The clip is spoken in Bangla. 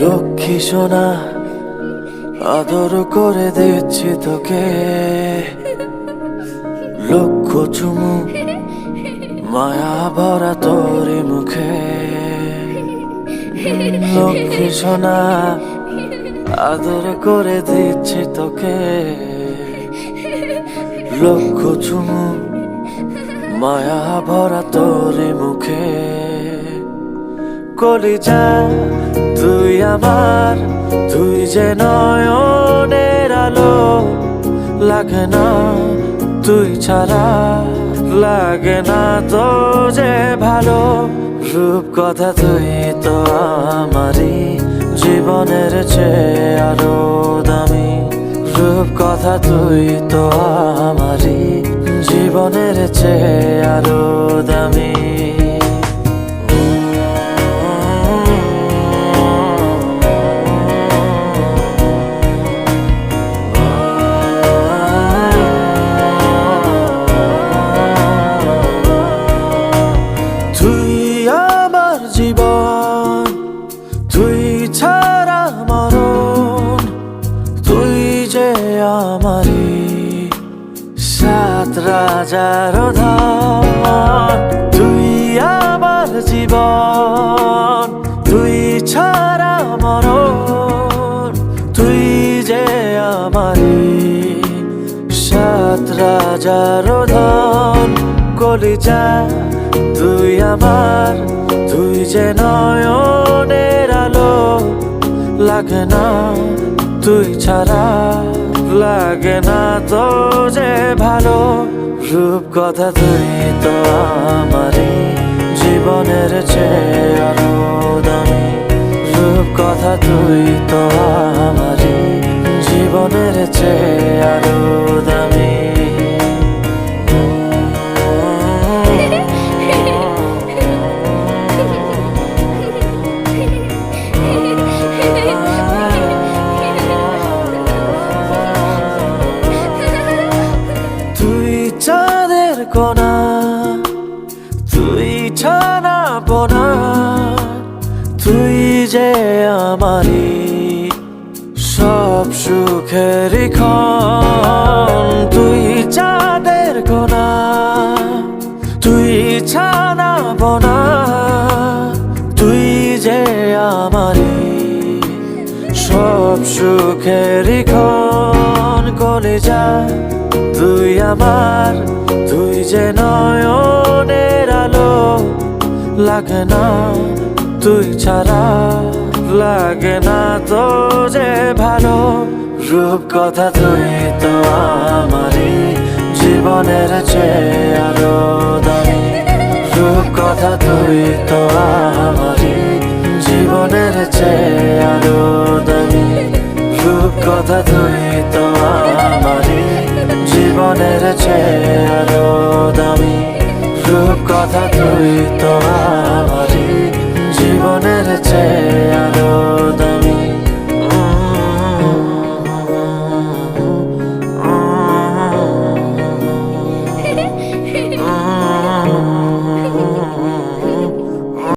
লক্ষ্মী সোনা আদর করে দিচ্ছি তোকে, লক্ষ চুমু মায়া ভরা তোর মুখে। লক্ষ্মী সোনা আদর করে দিচ্ছি তোকে, লক্ষ চুমু মায়া ভরা তোর মুখে। কলিজা তুই আমার, তুই যে নয়নের আলো, লাগে না তুই ছাড়া, লাগে না তো যে ভালো। রূপ কথা তুই তো আমারই জীবনের চেয়ে আরো দামি, রূপ কথা তুই তো আমারই জীবনের চেয়ে আরো দামি। জীবন তুই ছাড়া মরণ, তুই যে আমারি সাত রাজার ধন। তুই আমার জীবন, তুই ছাড়া মরণ, তুই যে আমারি সাত রাজার ধন। কলিজা তুই আমার, তুই যে নয়নের আলো, লাগে না তুই ছাড়া, লাগে না তো যে ভালো। রূপ কথা তুই তো আমারই জীবনের চেয়ে আরো দামি, রূপ কথা তুই তো আমারই জীবনের চেয়ে আরো দামি। চাঁদের কোনা তুই ছানা পোনা, তুই যে আমারি সব সুখের ক্ষণ। তুই চাঁদের কোনা তুই ছানা পোনা, তুই যে আমারি সব সুখের ক্ষণ। কলিজা তুই আমার, তুই যে নয়নের আলো, লাগে না তুই ছাড়া, লাগে না তো যে ভালো। রূপ কথা তুই তো আমারই জীবনের চেয়ে আরো দামি, রূপ কথা তুই তো আমারই জীবনের চেয়ে আরো দামি, রূপ কথা তুই তো আমারই জীবনের চেয়ে আরো দামি, রূপ কথা তুই তো আমার।